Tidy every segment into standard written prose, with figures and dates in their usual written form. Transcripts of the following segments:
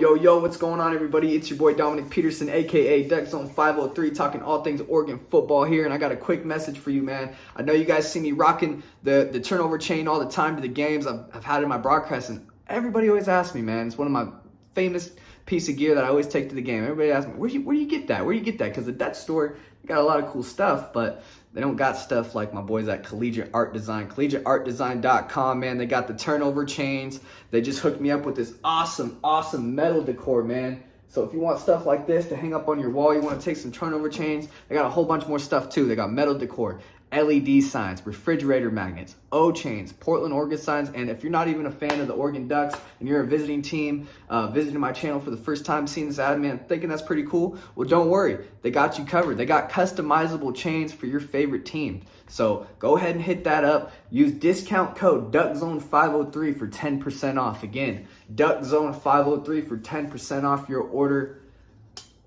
Yo, what's going on, everybody? It's your boy Dominic Peterson, aka Duck Zone 503, talking all things Oregon football here. And I got a quick message for you, man. I know you guys see me rocking the turnover chain all the time to the games. I've had it in my broadcast, and everybody always asks me, man. It's one of my famous piece of gear that I always take to the game. Everybody asks me, where do you get that? Where do you get that? Because the Dutch store, they got a lot of cool stuff, but they don't got stuff like my boys at Collegiate Art Design. CollegiateArtDesign.com, man. They got the turnover chains. They just hooked me up with this awesome metal decor, man. So if you want stuff like this to hang up on your wall, you want to take some turnover chains, they got a whole bunch more stuff too. They got metal decor, LED signs, refrigerator magnets, O-chains, Portland, Oregon signs. And if you're not even a fan of the Oregon Ducks and you're a visiting team, visiting my channel for the first time, seeing this ad, man, thinking that's pretty cool, well, don't worry. They got you covered. They got customizable chains for your favorite team. So go ahead and hit that up. Use discount code DuckZone503 for 10% off. Again, DuckZone503 for 10% off your order.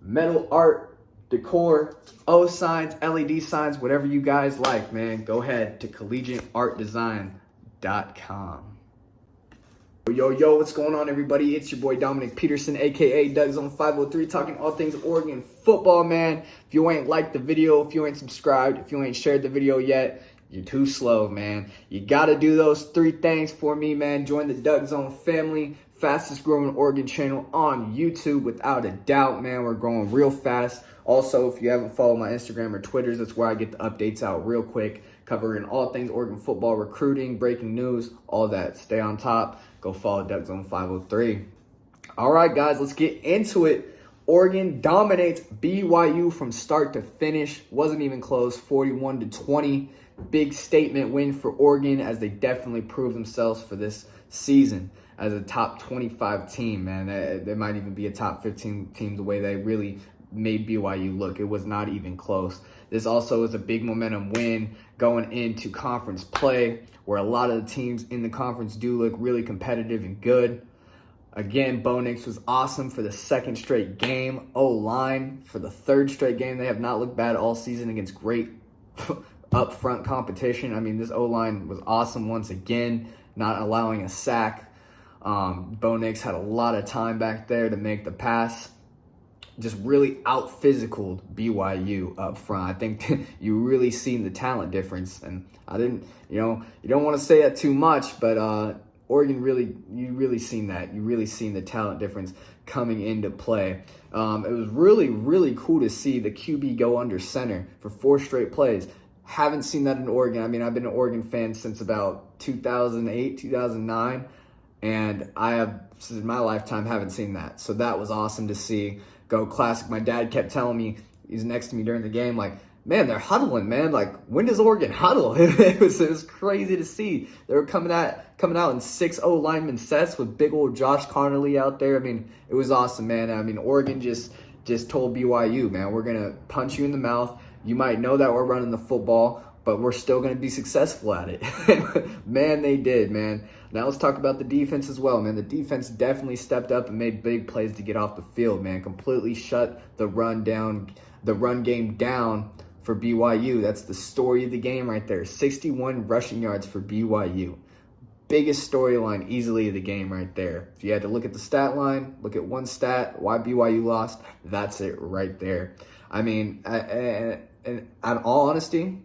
Metal art, decor, O signs, LED signs, whatever you guys like, man. Go ahead to CollegiateArtDesign.com. Yo, what's going on, everybody? It's your boy Dominic Peterson, aka Duck Zone 503, talking all things Oregon football, man. If you ain't liked the video, if you ain't subscribed, if you ain't shared the video yet, you're too slow, man. You gotta do those 3 things for me, man. Join the Duck Zone family, fastest growing Oregon channel on YouTube, without a doubt, man. We're growing real fast. Also, if you haven't followed my Instagram or Twitters, that's where I get the updates out real quick, covering all things Oregon football, recruiting, breaking news, all that. Stay on top. Go follow Duck Zone 503. All right, guys, let's get into it. Oregon dominates BYU from start to finish. Wasn't even close, 41-20. Big statement win for Oregon, as they definitely proved themselves for this season as a top 25 team, man. They might even be a top 15 team the way they really made BYU look. It was not even close. This also is a big momentum win going into conference play, where a lot of the teams in the conference do look really competitive and good. Again, Bo Nix was awesome for the 2nd straight game. O-line for the 3rd straight game. They have not looked bad all season against great up-front competition. I mean, this O-line was awesome once again, not allowing a sack. Bo Nix had a lot of time back there to make the pass. Just really out-physicaled BYU up front. I think you really seen the talent difference. And I didn't, you don't want to say that too much, but Oregon you really seen that. You really seen the talent difference coming into play. It was really cool to see the QB go under center for 4 straight plays. Haven't seen that in Oregon. I mean, I've been an Oregon fan since about 2008, 2009, and since my lifetime, haven't seen that. So that was awesome to see. Go Classic. My dad kept telling me, he's next to me during the game, like, man, they're huddling, man. Like, when does Oregon huddle? It was crazy to see. They were coming out in 6-0 lineman sets with big old Josh Connerly out there. I mean, it was awesome, man. I mean, Oregon just told BYU, man, we're going to punch you in the mouth. You might know that we're running the football, but we're still going to be successful at it. Man, they did, man. Now let's talk about the defense as well, man. The defense definitely stepped up and made big plays to get off the field, man. Completely shut the run game down for BYU. That's the story of the game right there. 61 rushing yards for BYU. Biggest storyline easily of the game right there. If you had to look at the stat line, look at one stat, why BYU lost, that's it right there. I mean, and in all honesty,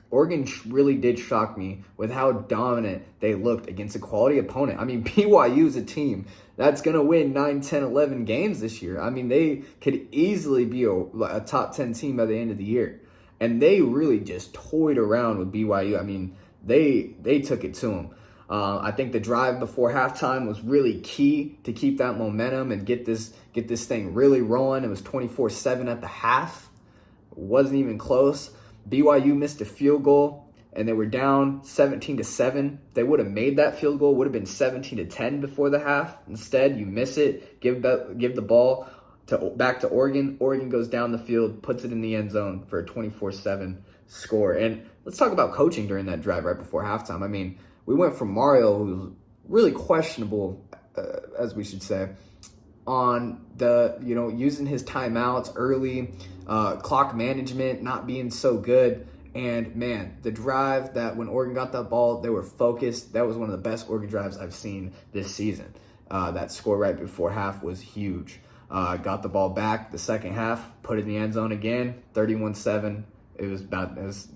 Oregon really did shock me with how dominant they looked against a quality opponent. I mean, BYU is a team that's going to win 9, 10, 11 games this year. I mean, they could easily be a top 10 team by the end of the year. And they really just toyed around with BYU. I mean, they took it to them. I think the drive before halftime was really key to keep that momentum and get this thing really rolling. It was 24-7 at the half. It wasn't even close. BYU missed a field goal, and they were down 17-7. They would have made that field goal, would have been 17-10 before the half. Instead, you miss it, give the ball back to Oregon. Oregon goes down the field, puts it in the end zone for a 24-7 score. And let's talk about coaching during that drive right before halftime. I mean, we went from Mario, who was really questionable, as we should say, on the, using his timeouts early, clock management not being so good. And man, the drive that when Oregon got that ball, they were focused. That was one of the best Oregon drives I've seen this season. That score right before half was huge. Got the ball back the second half, put it in the end zone again, 31-7. It was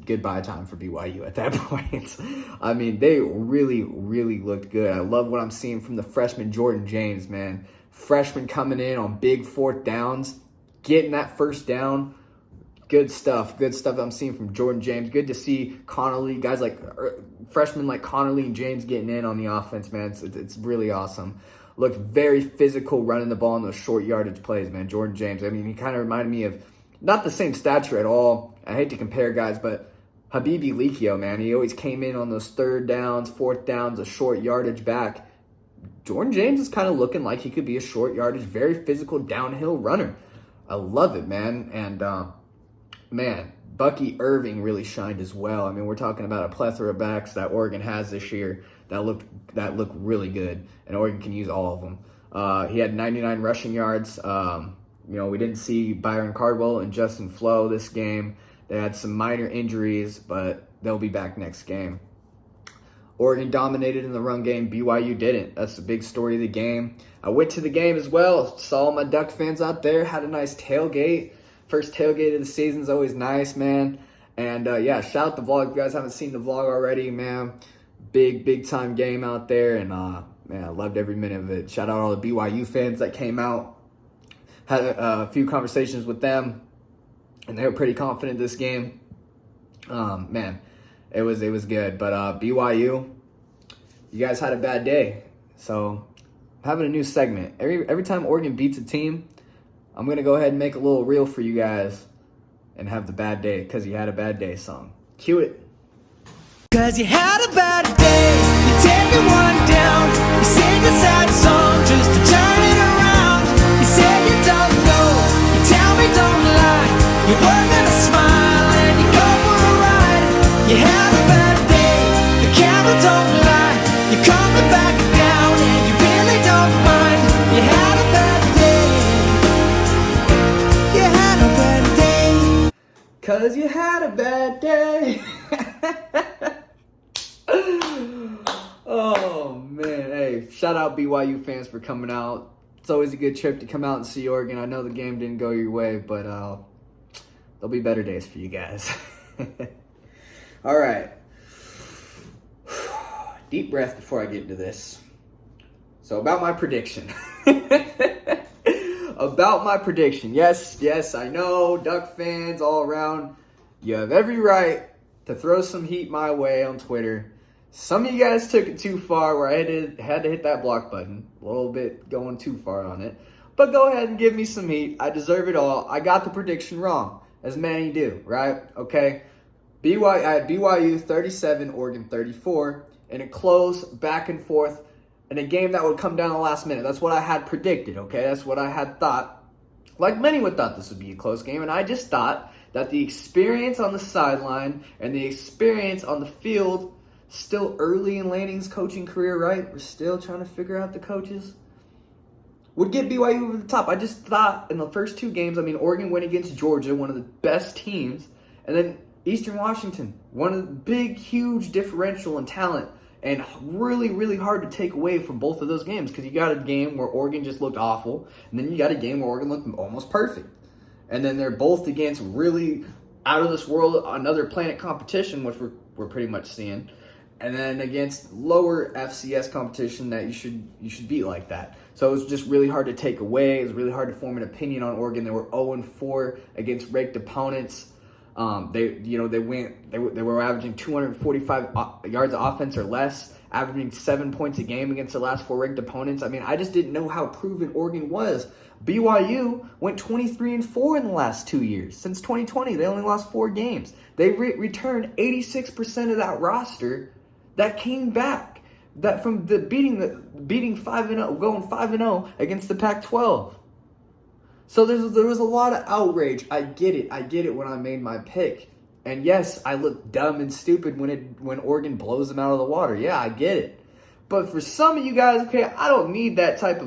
goodbye time for BYU at that point. I mean, they really, really looked good. I love what I'm seeing from the freshman Jordan James, man. Freshman coming in on big fourth downs, getting that first down. Good stuff I'm seeing from Jordan James. Good to see Connolly, guys like freshmen like Connolly and James getting in on the offense, man. It's really awesome. Looked very physical running the ball in those short yardage plays, man. Jordan James, I mean, he kind of reminded me of, not the same stature at all. I hate to compare guys, but Habibi Likio, man. He always came in on those third downs, fourth downs, a short yardage back. Jordan James is kind of looking like he could be a short yardage, very physical downhill runner. I love it, man. And, man, Bucky Irving really shined as well. I mean, we're talking about a plethora of backs that Oregon has this year that look really good, and Oregon can use all of them. He had 99 rushing yards. We didn't see Byron Cardwell and Justin Flo this game. They had some minor injuries, but they'll be back next game. Oregon dominated in the run game. BYU didn't. That's the big story of the game. I went to the game as well. Saw all my Duck fans out there. Had a nice tailgate. First tailgate of the season is always nice, man. And, shout out the vlog. If you guys haven't seen the vlog already, man, big time game out there. And, man, I loved every minute of it. Shout out all the BYU fans that came out. Had a few conversations with them, and they were pretty confident this game. Man, it was good. But BYU, you guys had a bad day. So I'm having a new segment. Every time Oregon beats a team, I'm going to go ahead and make a little reel for you guys and have the bad day because you had a bad day song. Cue it. Cause you had a bad day, you take one down, you sing a sad song just to turn it around. You say you don't know, you tell me don't lie, you work on a smile and you go for a ride. You had a bad day, the camera don't lie, you're coming back down and you really don't mind. You had a bad day, you had a bad day. Cause you had a bad day. Oh, man. Hey, shout out BYU fans for coming out. It's always a good trip to come out and see Oregon. I know the game didn't go your way, but there'll be better days for you guys. All right. Deep breath before I get into this. So about my prediction. About my prediction. Yes, I know, Duck fans all around. You have every right to throw some heat my way on Twitter. Some of you guys took it too far where I had to hit that block button. A little bit going too far on it. But go ahead and give me some heat. I deserve it all. I got the prediction wrong, as many do, right? Okay. I had BYU 37, Oregon 34, in a close back and forth in a game that would come down the last minute. That's what I had predicted, okay? That's what I had thought. Like many would thought this would be a close game, and I just thought that the experience on the sideline and the experience on the field, still early in Lanning's coaching career, right? We're still trying to figure out the coaches, would get BYU over the top. I just thought in the first two games, I mean, Oregon went against Georgia, one of the best teams, and then Eastern Washington, one of the big, huge differential in talent, and really, really hard to take away from both of those games because you got a game where Oregon just looked awful, and then you got a game where Oregon looked almost perfect. And then they're both against really out of this world, another planet competition, which we're pretty much seeing. And then against lower FCS competition that you should beat like that. So it was just really hard to take away. It was really hard to form an opinion on Oregon. They were 0-4 against ranked opponents. They were averaging 245 yards of offense or less, averaging 7 points a game against the last four ranked opponents. I mean, I just didn't know how proven Oregon was. BYU went 23-4 in the last 2 years. Since 2020, they only lost 4 games. They returned 86% of that roster that came back that from the beating 5-0, going 5-0 against the Pac-12. So there was a lot of outrage. I get it when I made my pick. And yes, I look dumb and stupid when Oregon blows them out of the water. Yeah, I get it. But for some of you guys, okay, I don't need that type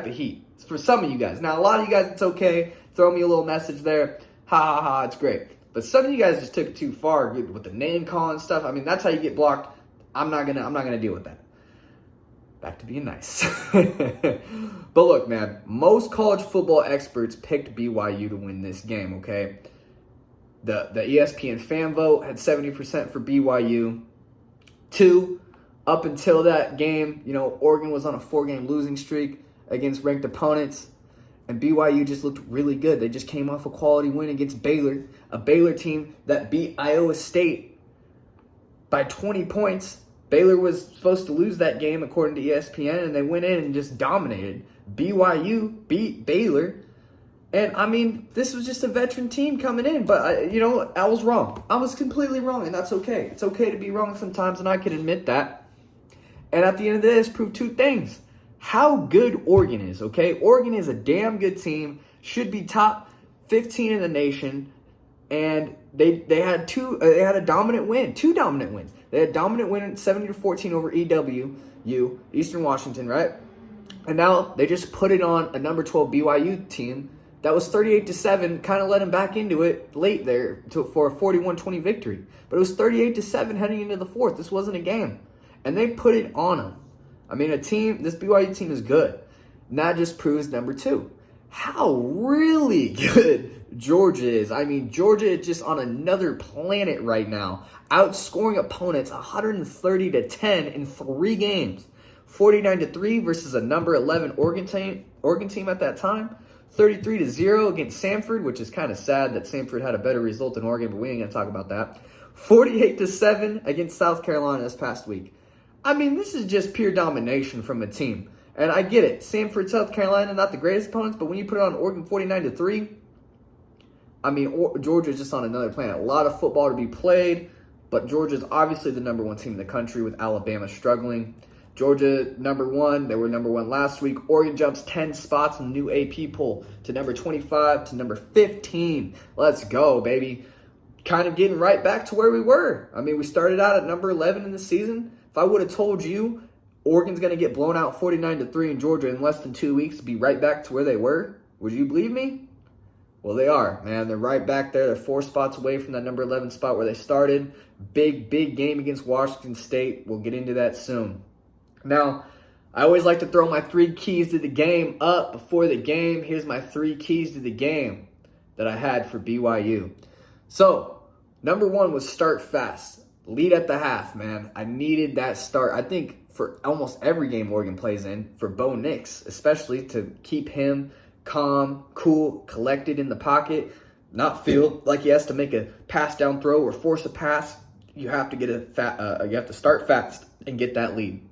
of heat. For some of you guys. Now, a lot of you guys, it's okay. Throw me a little message there. Ha ha ha, it's great. But some of you guys just took it too far with the name calling stuff. I mean, that's how you get blocked. I'm not gonna deal with that. back to being nice. But look, man, most college football experts picked BYU to win this game, okay? The ESPN fan vote had 70% for BYU. Up until that game, Oregon was on a 4-game losing streak against ranked opponents, and BYU just looked really good. They just came off a quality win against Baylor, a Baylor team that beat Iowa State by 20 points. Baylor was supposed to lose that game according to ESPN, and they went in and just dominated. BYU beat Baylor. And, I mean, this was just a veteran team coming in. But, I was wrong. I was completely wrong, and that's okay. It's okay to be wrong sometimes, and I can admit that. And at the end of this, proved two things. How good Oregon is, okay? Oregon is a damn good team. Should be top 15 in the nation. And they had a dominant win. 2 dominant wins. They had a dominant win 70-14 over EWU, Eastern Washington, right? And now they just put it on a number 12 BYU team that was 38-7, kind of let them back into it late there for a 41-20 victory. But it was 38-7 heading into the fourth. This wasn't a game. And they put it on them. I mean, this BYU team is good. And that just proves number 2, how really good Georgia is. I mean, Georgia is just on another planet right now, outscoring opponents 130-10 in 3 games. 49-3 versus a number 11 Oregon team at that time. 33-0 against Samford, which is kind of sad that Samford had a better result than Oregon, but we ain't going to talk about that. 48-7 against South Carolina this past week. I mean, this is just pure domination from a team. And I get it. Samford, South Carolina, not the greatest opponents, but when you put it on Oregon 49-3, I mean, Georgia's just on another planet. A lot of football to be played, but Georgia's obviously the number 1 team in the country with Alabama struggling. Georgia, number 1. They were number 1 last week. Oregon jumps 10 spots in the new AP poll to number 25 to number 15. Let's go, baby. Kind of getting right back to where we were. I mean, we started out at number 11 in the season. If I would have told you Oregon's going to get blown out 49-3 in Georgia in less than 2 weeks to be right back to where they were, would you believe me? Well, they are, man. They're right back there. They're 4 spots away from that number 11 spot where they started. Big game against Washington State. We'll get into that soon. Now, I always like to throw my 3 keys to the game up before the game. Here's my 3 keys to the game that I had for BYU. So, number 1 was start fast. Lead at the half, man. I needed that start. I think for almost every game Oregon plays in, for Bo Nix, especially to keep him calm, cool, collected in the pocket, not feel like he has to make a pass down throw or force a pass. You have to get you have to start fast and get that lead.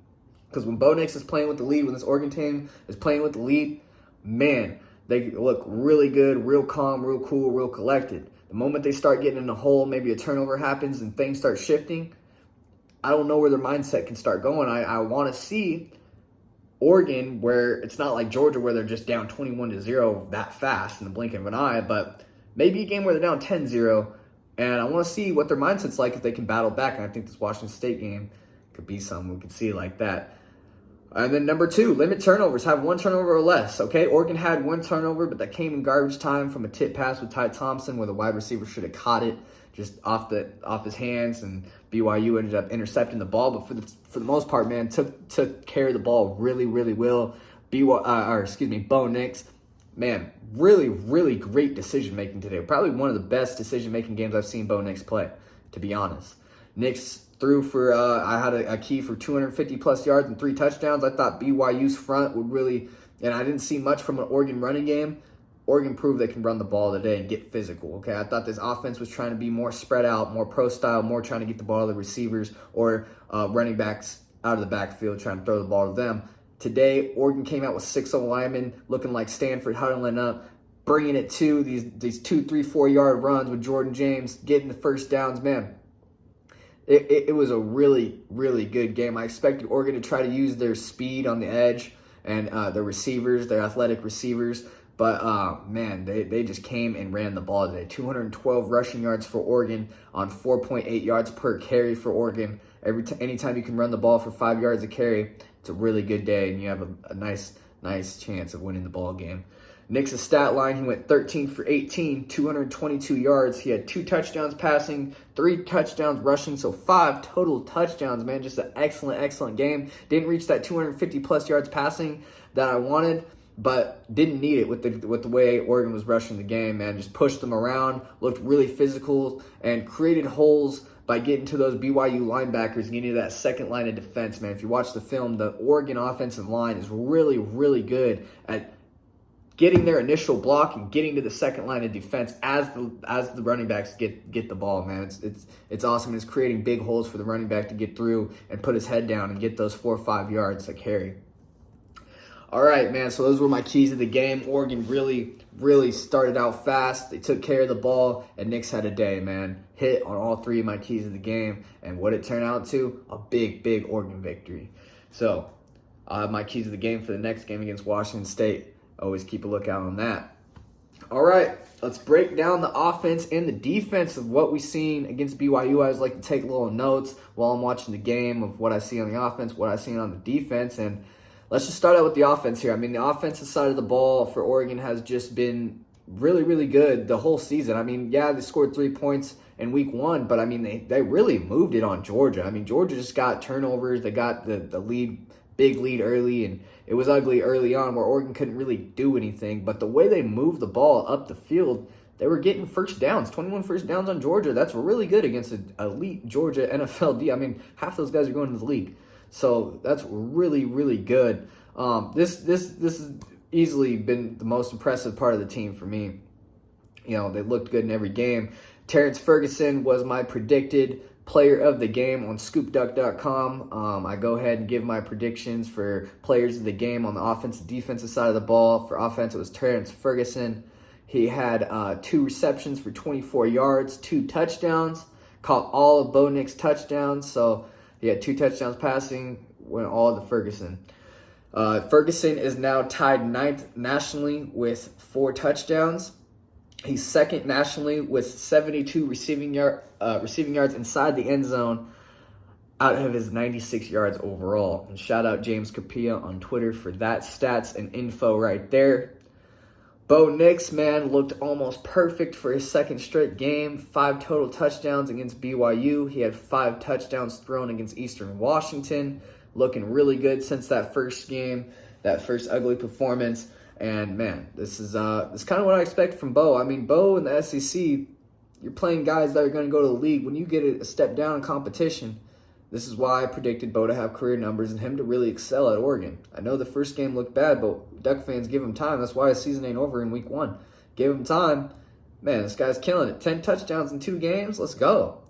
Because when Bo Nix is playing with the lead, when this Oregon team is playing with the lead, man, they look really good, real calm, real cool, real collected. The moment they start getting in a hole, maybe a turnover happens and things start shifting, I don't know where their mindset can start going. I want to see Oregon, where it's not like Georgia where they're just down 21-0 that fast in the blink of an eye, but maybe a game where they're down 10-0, and I want to see what their mindset's like if they can battle back, and I think this Washington State game could be something we could see like that. And then number 2, limit turnovers. Have 1 turnover or less, okay? Oregon had 1 turnover, but that came in garbage time from a tip pass with Ty Thompson where the wide receiver should have caught it just off his hands, and BYU ended up intercepting the ball. But for the most part, man, took care of the ball really, really well. Bo Nix, man, really, really great decision-making today. Probably one of the best decision-making games I've seen Bo Nix play, to be honest. Nix threw for, I had a key for 250-plus yards and 3 touchdowns. I thought BYU's front would really, and I didn't see much from an Oregon running game. Oregon proved they can run the ball today and get physical, okay? I thought this offense was trying to be more spread out, more pro-style, more trying to get the ball to the receivers or running backs out of the backfield, trying to throw the ball to them. Today, Oregon came out with 6 linemen looking like Stanford, huddling up, bringing it to these 2, 3, 4-yard runs with Jordan James, getting the first downs, man. It was a really, really good game. I expected Oregon to try to use their speed on the edge and their receivers, their athletic receivers. But, man, they just came and ran the ball today. 212 rushing yards for Oregon on 4.8 yards per carry for Oregon. Anytime you can run the ball for 5 yards a carry, it's a really good day, and you have a nice chance of winning the ball game. Nick's stat line, he went 13 for 18, 222 yards. He had 2 touchdowns passing, 3 touchdowns rushing, so 5 total touchdowns, man. Just an excellent game. Didn't reach that 250-plus yards passing that I wanted, but didn't need it with the way Oregon was rushing the game, man. Just pushed them around, looked really physical, and created holes by getting to those BYU linebackers and getting to that second line of defense, man. If you watch the film, the Oregon offensive line is really good at getting their initial block and getting to the second line of defense as the running backs get the ball, man. It's awesome. It's creating big holes for the running back to get through and put his head down and get those 4 or 5 yards to carry. All right, man, so those were my keys of the game. Oregon really started out fast. They took care of the ball, and Nick's had a day, man. Hit on all 3 of my keys of the game, and what it turned out to, a big Oregon victory. So I have my keys of the game for the next game against Washington State. Always keep a lookout on that. All right, let's break down the offense and the defense of what we've seen against BYU. I always like to take little notes while I'm watching the game of what I see on the offense, what I see on the defense, and let's just start out with the offense here. I mean, the offensive side of the ball for Oregon has just been really good the whole season. I mean, yeah, they scored 3 points in week 1, but I mean, they really moved it on Georgia. I mean, Georgia just got turnovers. They got the lead, big lead early, and it was ugly early on where Oregon couldn't really do anything. But the way they moved the ball up the field, they were getting first downs, 21 first downs on Georgia. That's really good against an elite Georgia NFL D. I mean, half those guys are going to the league. So that's really good. This has easily been the most impressive part of the team for me. You know, they looked good in every game. Terrence Ferguson was my predicted player of the game on scoopduck.com. I go ahead and give my predictions for players of the game on the offensive defensive side of the ball. For offense, it was Terrence Ferguson. He had 2 receptions for 24 yards, 2 touchdowns, caught all of Bo Nix's touchdowns. So he had 2 touchdowns passing, went all to Ferguson. Ferguson is now tied 9th nationally with 4 touchdowns. He's 2nd nationally with 72 receiving yards inside the end zone out of his 96 yards overall. And shout out James Capilla on Twitter for that stats and info right there. Bo Nix, man, looked almost perfect for his 2nd straight game. 5 total touchdowns against BYU. He had 5 touchdowns thrown against Eastern Washington. Looking really good since that first game, that first ugly performance. And, man, this is kind of what I expect from Bo. I mean, Bo in the SEC, you're playing guys that are going to go to the league. When you get a step down in competition, this is why I predicted Bo to have career numbers and him to really excel at Oregon. I know the first game looked bad, but Duck fans give him time. That's why his season ain't over in week 1. Give him time. Man, this guy's killing it. 10 touchdowns in 2 games. Let's go.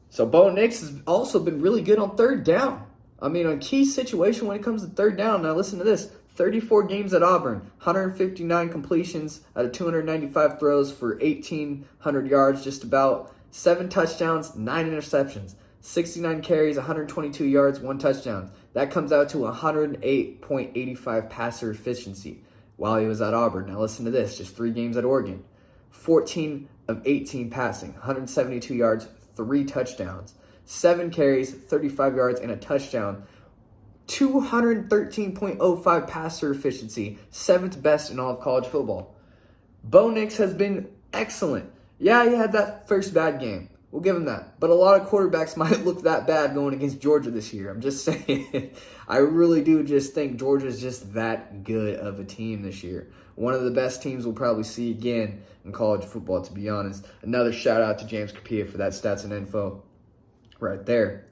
So Bo Nix has also been really good on 3rd down. I mean, a key situation when it comes to 3rd down. Now listen to this. 34 games at Auburn, 159 completions out of 295 throws for 1,800 yards, just about 7 touchdowns, 9 interceptions, 69 carries, 122 yards, 1 touchdown. That comes out to 108.85 passer efficiency while he was at Auburn. Now listen to this, just 3 games at Oregon. 14 of 18 passing, 172 yards, 3 touchdowns, 7 carries, 35 yards, and a touchdown. 213.05 passer efficiency, 7th best in all of college football. Bo Nix has been excellent. Yeah, he had that first bad game. We'll give him that. But a lot of quarterbacks might look that bad going against Georgia this year. I'm just saying. I really do just think Georgia's just that good of a team this year. One of the best teams we'll probably see again in college football, to be honest. Another shout out to James Capilla for that stats and info right there.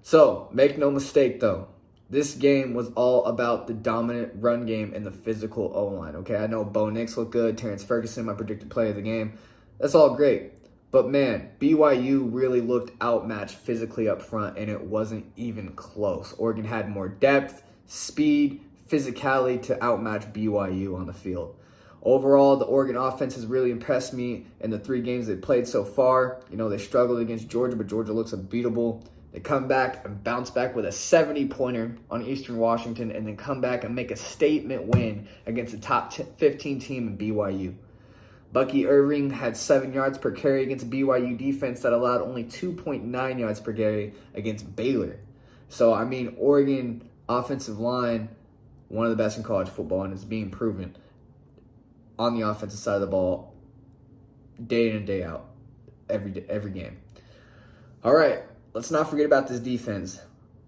So, make no mistake though. This game was all about the dominant run game and the physical O-line, okay? I know Bo Nix looked good, Terrence Ferguson, my predicted player of the game. That's all great. But, man, BYU really looked outmatched physically up front, and it wasn't even close. Oregon had more depth, speed, physicality to outmatch BYU on the field. Overall, the Oregon offense has really impressed me in the 3 games they played so far. You know, they struggled against Georgia, but Georgia looks unbeatable. They come back and bounce back with a 70-pointer on Eastern Washington, and then come back and make a statement win against a top 15 team in BYU. Bucky Irving had 7 yards per carry against a BYU defense that allowed only 2.9 yards per carry against Baylor. So, I mean, Oregon offensive line, one of the best in college football, and it's being proven on the offensive side of the ball day in and day out, every game. All right, let's not forget about this defense.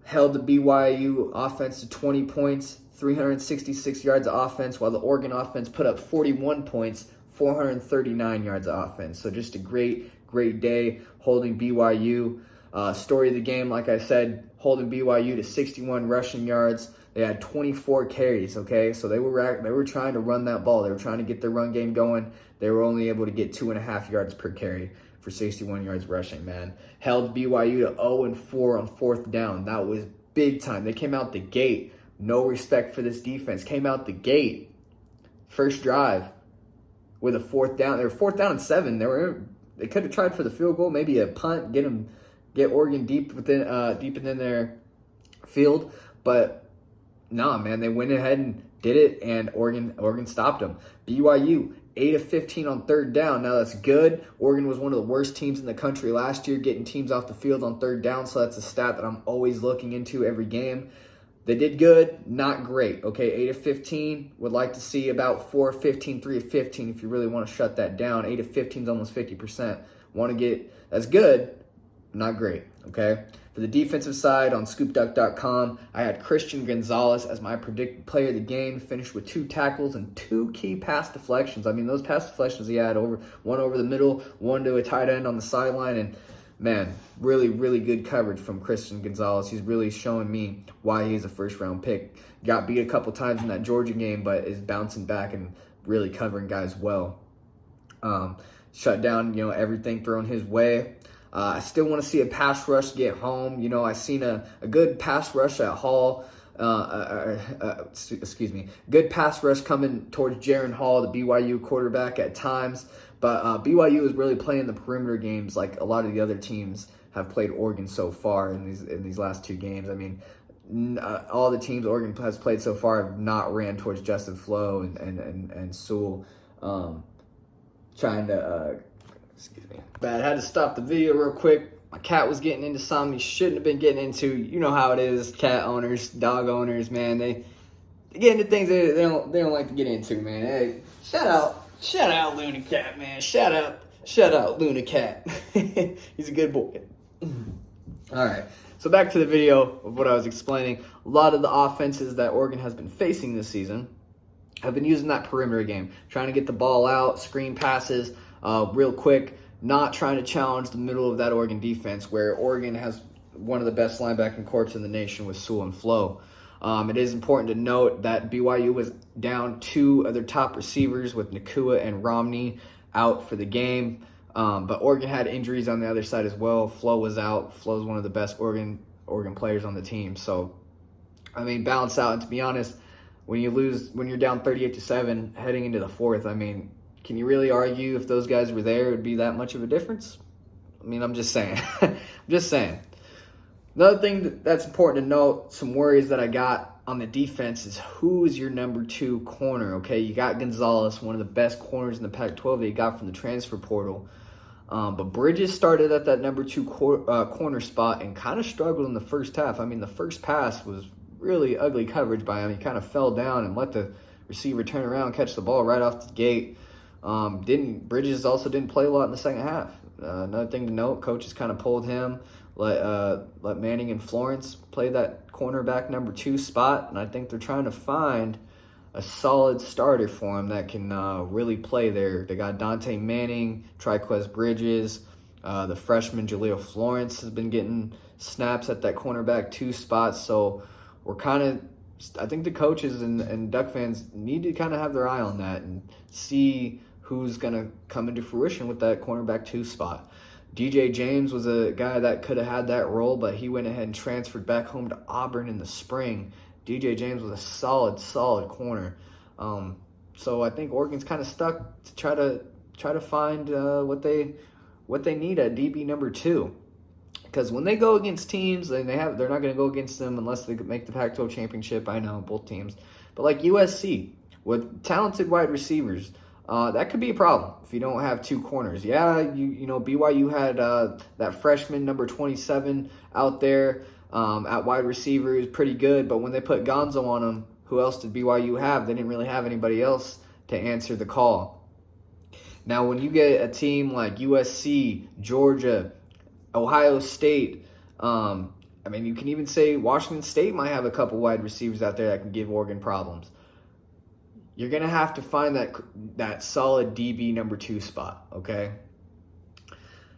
Held the BYU offense to 20 points, 366 yards of offense, while the Oregon offense put up 41 points, 439 yards of offense. So just a great day holding BYU. Story of the game, like I said, holding BYU to 61 rushing yards. They had 24 carries, okay? So they were trying to run that ball. They were trying to get their run game going. They were only able to get 2.5 yards per carry for 61 yards rushing, man. Held BYU to 0-4 on 4th down. That was big time. They came out the gate. No respect for this defense. Came out the gate. First drive with a 4th down. They were 4th down and 7. They could have tried for the field goal, maybe a punt, get Oregon deep within their field, but nah, man, they went ahead and did it, and Oregon stopped them. BYU 8 of 15 on 3rd down. Now that's good. Oregon was one of the worst teams in the country last year, getting teams off the field on 3rd down. So that's a stat that I'm always looking into every game. They did good, not great. Okay, 8 of 15. Would like to see about 4 of 15, 3 of 15 if you really want to shut that down. 8 of 15 is almost 50%. That's good, not great. Okay. For the defensive side, on scoopduck.com, I had Christian Gonzalez as my predicted player of the game, finished with 2 tackles and 2 key pass deflections. I mean, those pass deflections he had, one over the middle, one to a tight end on the sideline, and man, really, really good coverage from Christian Gonzalez. He's really showing me why he's a first-round pick. Got beat a couple times in that Georgia game, but is bouncing back and really covering guys well. Shut down, everything thrown his way. I still want to see a pass rush get home. I seen a good pass rush at Hall. Good pass rush coming towards Jaron Hall, the BYU quarterback, at times. But BYU is really playing the perimeter games like a lot of the other teams have played Oregon so far in these last 2 games. I mean, all the teams Oregon has played so far have not ran towards Justin Flo and Sewell, trying to. Excuse me. But I had to stop the video real quick. My cat was getting into something he shouldn't have been getting into. You know how it is, cat owners, dog owners, man. They get into things they don't like to get into, man. Hey, shout out Luna Cat, man. Shout out Luna Cat. He's a good boy. All right. So back to the video of what I was explaining. A lot of the offenses that Oregon has been facing this season have been using that perimeter game, trying to get the ball out, screen passes, real quick, not trying to challenge the middle of that Oregon defense, where Oregon has one of the best linebacking corps in the nation with Sewell and Flo. It is important to note that BYU was down 2 of their top receivers with Nakua and Romney out for the game. But Oregon had injuries on the other side as well. Flo was out. Flo's one of the best Oregon players on the team. So, I mean, balance out. And to be honest, when you're down 38-7 heading into the 4th, I mean, can you really argue if those guys were there, it would be that much of a difference? I mean, I'm just saying. Another thing that's important to note, some worries that I got on the defense is who is your number 2 corner, okay? You got Gonzalez, one of the best corners in the Pac-12 that you got from the transfer portal. But Bridges started at that number 2 corner spot and kind of struggled in the first half. I mean, the first pass was really ugly coverage by him. He kind of fell down and let the receiver turn around, catch the ball right off the gate. Bridges also didn't play a lot in the second half. Another thing to note, coaches kind of pulled him, let Manning and Florence play that cornerback number 2 spot, and I think they're trying to find a solid starter for him that can really play there. They got Dante Manning, Triquez Bridges, the freshman Jaleel Florence has been getting snaps at that cornerback 2 spot, so I think the coaches and Duck fans need to kind of have their eye on that and see who's going to come into fruition with that cornerback 2 spot. DJ James was a guy that could have had that role, but he went ahead and transferred back home to Auburn in the spring. DJ James was a solid corner. So I think Oregon's kind of stuck to try to find what they need at DB number 2. Because when they go against teams, and they're not going to go against them unless they make the Pac-12 championship. I know, both teams. But like USC, with talented wide receivers, that could be a problem if you don't have two corners. Yeah, you know BYU had that freshman number 27 out there at wide receiver, is pretty good. But when they put Gonzo on him, who else did BYU have? They didn't really have anybody else to answer the call. Now, when you get a team like USC, Georgia, Ohio State, I mean, you can even say Washington State might have a couple wide receivers out there that can give Oregon problems. You're going to have to find that solid DB number 2 spot, okay?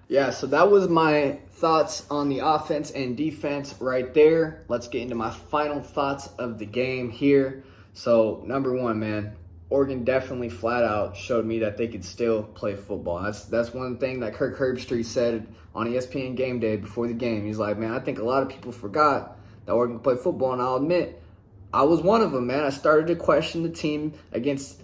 Yeah, so that was my thoughts on the offense and defense right there. Let's get into my final thoughts of the game here. So, number 1, man, Oregon definitely flat out showed me that they could still play football. That's one thing that Kirk Herbstreit said on ESPN Game Day before the game. He's like, man, I think a lot of people forgot that Oregon could play football, and I'll admit, I was one of them, man. I started to question the team against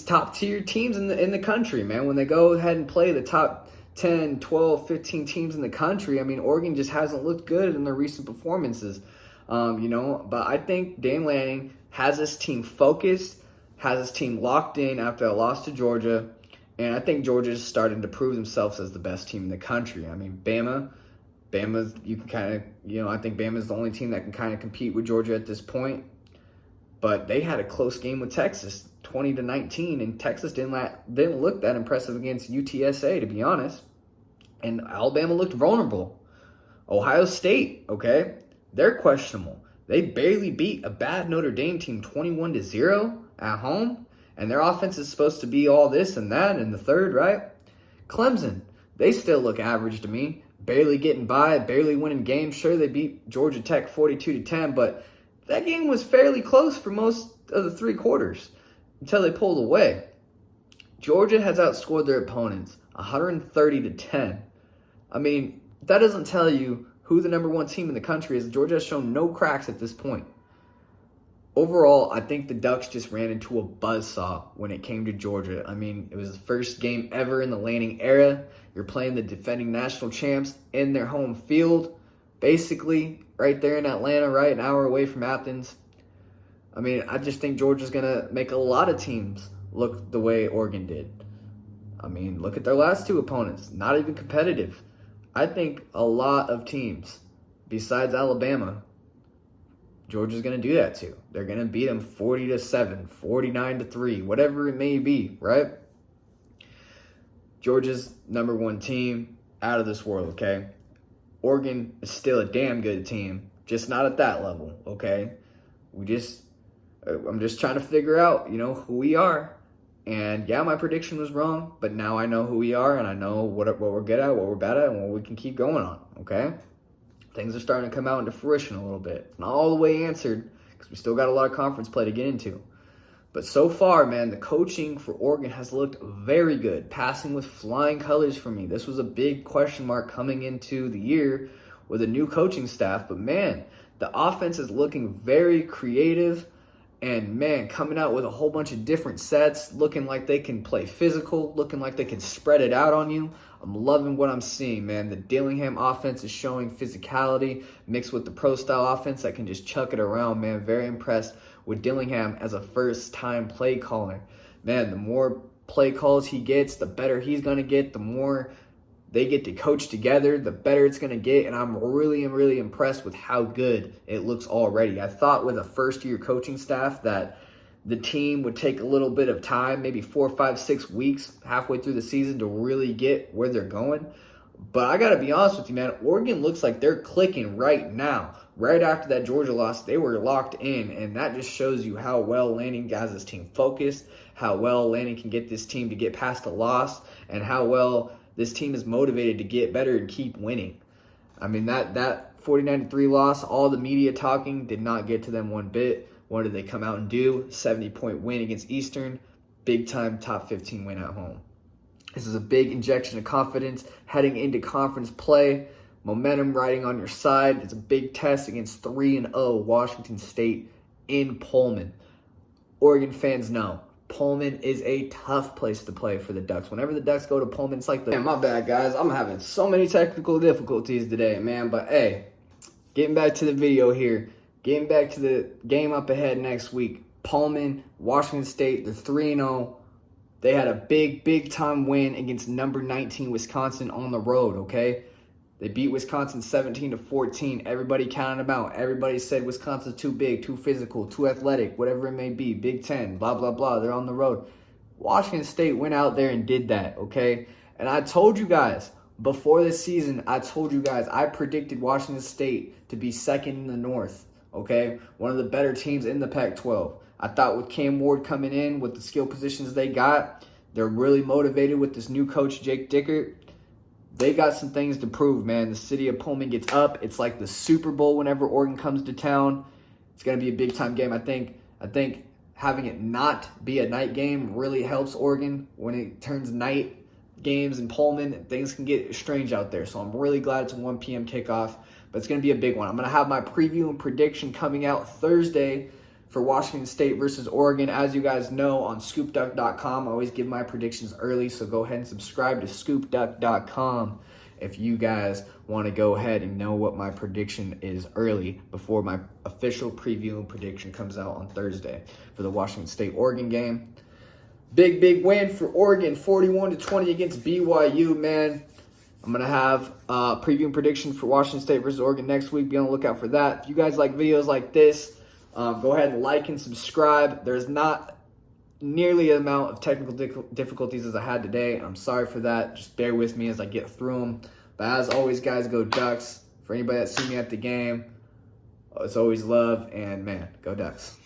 top-tier teams in the country, man. When they go ahead and play the top 10, 12, 15 teams in the country, I mean, Oregon just hasn't looked good in their recent performances, But I think Dan Lanning has this team focused, has his team locked in after a loss to Georgia, and I think Georgia's starting to prove themselves as the best team in the country. I mean, Bama's, you can kind of, I think Bama's the only team that can kind of compete with Georgia at this point. But they had a close game with Texas, 20-19, and Texas didn't look that impressive against UTSA, to be honest. And Alabama looked vulnerable. Ohio State, okay, they're questionable. They barely beat a bad Notre Dame team 21-0 at home, and their offense is supposed to be all this and that in the third, right? Clemson, they still look average to me. Barely getting by, barely winning games. Sure, they beat Georgia Tech 42-10, but that game was fairly close for most of the 3 quarters until they pulled away. Georgia has outscored their opponents 130-10. I mean, that doesn't tell you who the number 1 team in the country is. Georgia has shown no cracks at this point. Overall, I think the Ducks just ran into a buzzsaw when it came to Georgia. I mean, it was the first game ever in the Lanning era. You're playing the defending national champs in their home field, basically right there in Atlanta, right, an hour away from Athens. I mean, I just think Georgia's going to make a lot of teams look the way Oregon did. I mean, look at their last 2 opponents, not even competitive. I think a lot of teams, besides Alabama, Georgia's going to do that too. They're going to beat them 40-7, 49-3, whatever it may be, right? Georgia's number 1 team, out of this world, okay? Oregon is still a damn good team, just not at that level, okay? I'm just trying to figure out, who we are. And yeah, my prediction was wrong, but now I know who we are, and I know what we're good at, what we're bad at, and what we can keep going on, okay? Things are starting to come out into fruition a little bit. Not all the way answered, because we still got a lot of conference play to get into. But so far, man, the coaching for Oregon has looked very good, passing with flying colors for me. This was a big question mark coming into the year with a new coaching staff. But, man, the offense is looking very creative. And, man, coming out with a whole bunch of different sets, looking like they can play physical, looking like they can spread it out on you. I'm loving what I'm seeing, man. The Dillingham offense is showing physicality mixed with the pro-style offense that can just chuck it around, man. Very impressed with Dillingham as a first-time play caller. Man, the more play calls he gets, the better he's going to get. The more they get to coach together, the better it's going to get. And I'm really impressed with how good it looks already. I thought with a first-year coaching staff that the team would take a little bit of time, maybe 4, 5, 6 weeks halfway through the season to really get where they're going. But I got to be honest with you, man, Oregon looks like they're clicking right now. Right after that Georgia loss, they were locked in, and that just shows you how well Lanning has his team focused, how well Lanning can get this team to get past a loss, and how well this team is motivated to get better and keep winning. I mean, that 49-3 loss, all the media talking did not get to them one bit. What did they come out and do? 70-point win against Eastern. Big-time top 15 win at home. This is a big injection of confidence heading into conference play. Momentum riding on your side. It's a big test against 3-0 Washington State in Pullman. Oregon fans know Pullman is a tough place to play for the Ducks. Whenever the Ducks go to Pullman, it's like man, my bad, guys. I'm having so many technical difficulties today, man. But hey, getting back to the video here. Getting back to the game up ahead next week. Pullman, Washington State, they're 3-0. They had a big time win against number 19 Wisconsin on the road, okay? They beat Wisconsin 17-14. Everybody counted them out. Everybody said Wisconsin's too big, too physical, too athletic, whatever it may be. Big Ten, blah, blah, blah. They're on the road. Washington State went out there and did that, okay? And I told you guys, before this season, I predicted Washington State to be second in the North, okay? One of the better teams in the Pac-12. I thought with Cam Ward coming in, with the skill positions they got, they're really motivated with this new coach, Jake Dickert. They got some things to prove, man. The city of Pullman gets up. It's like the Super Bowl whenever Oregon comes to town. It's going to be a big-time game. I think having it not be a night game really helps Oregon. When it turns night games in Pullman, things can get strange out there. So I'm really glad it's a 1 p.m. kickoff, but it's going to be a big one. I'm going to have my preview and prediction coming out Thursday for Washington State versus Oregon. As you guys know, on scoopduck.com, I always give my predictions early, so go ahead and subscribe to scoopduck.com if you guys want to go ahead and know what my prediction is early before my official preview and prediction comes out on Thursday for the Washington State-Oregon game. Big win for Oregon, 41-20 against BYU, man. I'm going to have a preview and prediction for Washington State versus Oregon next week. Be on the lookout for that. If you guys like videos like this, go ahead and like and subscribe. There's not nearly the amount of technical difficulties as I had today. I'm sorry for that. Just bear with me as I get through them. But as always, guys, go Ducks. For anybody that's seen me at the game, it's always love. And, man, go Ducks.